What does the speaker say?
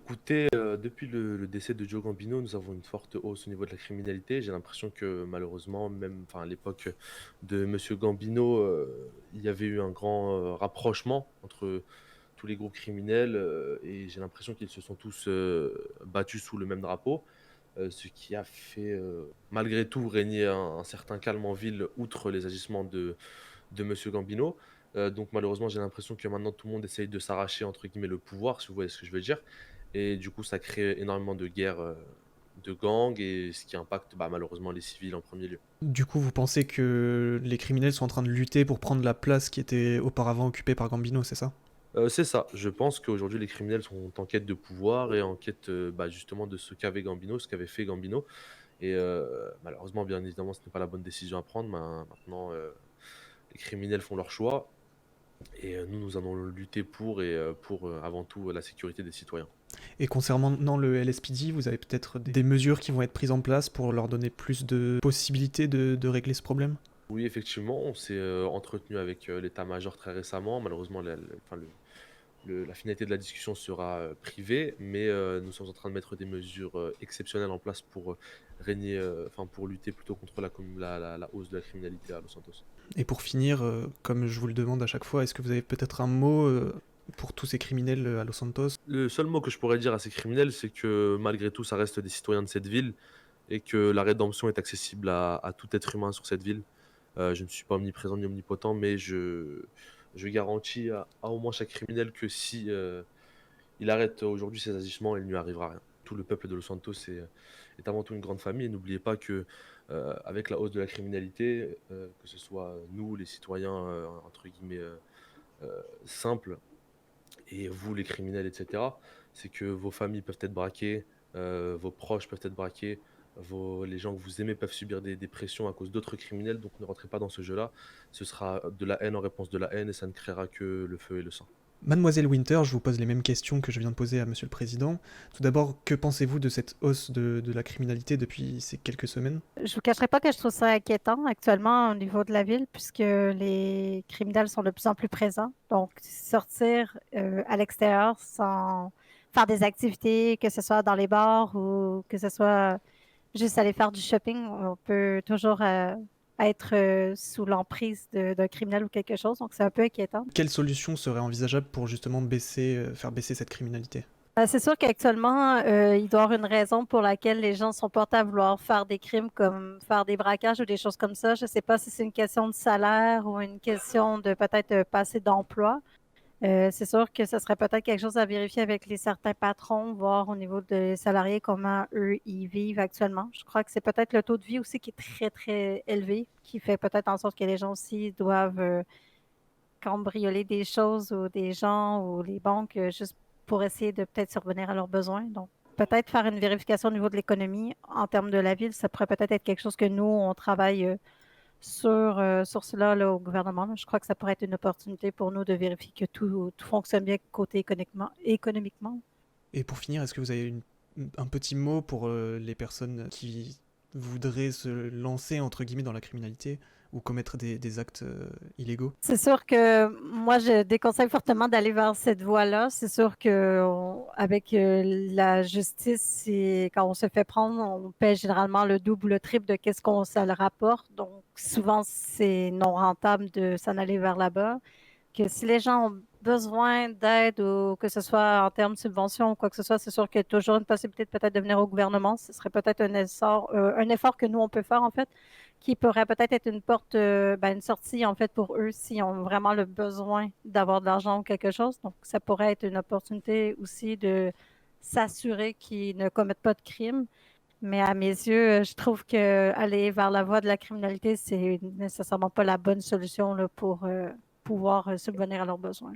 Écoutez, depuis le décès de Joe Gambino, nous avons une forte hausse au niveau de la criminalité. J'ai l'impression que malheureusement, même enfin, à l'époque de Monsieur Gambino, il y avait eu un grand rapprochement entre tous les groupes criminels et j'ai l'impression qu'ils se sont tous battus sous le même drapeau, ce qui a fait malgré tout régner un certain calme en ville, outre les agissements de Monsieur Gambino. Donc malheureusement, j'ai l'impression que maintenant tout le monde essaye de s'arracher entre guillemets «le pouvoir», si vous voyez ce que je veux dire. Et du coup, ça crée énormément de guerres, de gangs et ce qui impacte, bah, malheureusement les civils en premier lieu. Du coup, vous pensez que les criminels sont en train de lutter pour prendre la place qui était auparavant occupée par Gambino, c'est ça? C'est ça, je pense qu'aujourd'hui les criminels sont en quête de pouvoir et en quête, bah, justement de ce qu'avait Gambino, ce qu'avait fait Gambino et malheureusement, bien évidemment, ce n'est pas la bonne décision à prendre. Maintenant, les criminels font leur choix et nous allons lutter pour, avant tout, la sécurité des citoyens. Et concernant le LSPD, vous avez peut-être des mesures qui vont être prises en place pour leur donner plus de possibilités de régler ce problème? Oui, effectivement, on s'est, entretenu avec, l'état-major très récemment. Malheureusement, la finalité de la discussion sera, privée, mais nous sommes en train de mettre des mesures, exceptionnelles en place pour, régner, enfin pour lutter plutôt contre la hausse de la criminalité à Los Santos. Et pour finir, comme je vous le demande à chaque fois, est-ce que vous avez peut-être un mot pour tous ces criminels à Los Santos? Le seul mot que je pourrais dire à ces criminels, c'est que malgré tout, ça reste des citoyens de cette ville et que la rédemption est accessible à tout être humain sur cette ville. Je ne suis pas omniprésent ni omnipotent, mais je garantis à au moins chaque criminel que si, il arrête aujourd'hui ses agissements, il ne lui arrivera rien. Tout le peuple de Los Santos est avant tout une grande famille et n'oubliez pas que, avec la hausse de la criminalité, que ce soit nous les citoyens, entre guillemets, simples et vous les criminels et cetera, c'est que vos familles peuvent être braquées, vos proches peuvent être braqués, vos les gens que vous aimez peuvent subir des pressions à cause d'autres criminels, donc ne rentrez pas dans ce jeu-là. Ce sera de la haine en réponse de la haine et ça ne créera que le feu et le sang. Mademoiselle Winter, je vous pose les mêmes questions que je viens de poser à Monsieur le Président. Tout d'abord, que pensez-vous de cette hausse de la criminalité depuis ces quelques semaines? Je vous cacherai pas que je trouve ça inquiétant actuellement au niveau de la ville, puisque les criminels sont de plus en plus présents. Donc, sortir à l'extérieur sans faire des activités, que ce soit dans les bars ou que ce soit juste aller faire du shopping, on peut toujours être sous l'emprise d'un criminel ou quelque chose. Donc, c'est un peu inquiétant. Quelles solutions seraient envisageables pour justement faire baisser cette criminalité? C'est sûr qu'actuellement, il doit y avoir une raison pour laquelle les gens sont portés à vouloir faire des crimes comme faire des braquages ou des choses comme ça. Je ne sais pas si c'est une question de salaire ou une question de peut-être pas assez d'emploi. C'est sûr que ce serait peut-être quelque chose à vérifier avec les certains patrons, voir au niveau des salariés comment eux ils vivent actuellement. Je crois que c'est peut-être le taux de vie aussi qui est très, très élevé, qui fait peut-être en sorte que les gens aussi doivent cambrioler des choses ou des gens ou les banques juste pour essayer de peut-être survenir à leurs besoins. Donc, peut-être faire une vérification au niveau de l'économie en termes de la ville, ça pourrait peut-être être quelque chose que nous, on travaille sur cela là, au gouvernement. Je crois que ça pourrait être une opportunité pour nous de vérifier que tout fonctionne bien côté économiquement. Et pour finir, est-ce que vous avez un petit mot pour les personnes qui voudraient se lancer entre guillemets dans la criminalité ou commettre des actes illégaux? C'est sûr que moi, je déconseille fortement d'aller vers cette voie-là. C'est sûr que avec la justice, quand on se fait prendre, on paie généralement le double ou le triple de qu'est-ce qu'on ça le rapporte. Donc, souvent, c'est non rentable de s'en aller vers là-bas. Que si les gens ont besoin d'aide ou que ce soit en termes de subvention ou quoi que ce soit, c'est sûr qu'il y a toujours une possibilité de peut-être de venir au gouvernement. Ce serait peut-être un effort que nous, on peut faire en fait, qui pourrait peut-être être une porte, une sortie en fait pour eux s'ils ont vraiment le besoin d'avoir de l'argent ou quelque chose. Donc, ça pourrait être une opportunité aussi de s'assurer qu'ils ne commettent pas de crimes. Mais à mes yeux, je trouve que aller vers la voie de la criminalité, c'est nécessairement pas la bonne solution là, pour pouvoir subvenir à leurs besoins.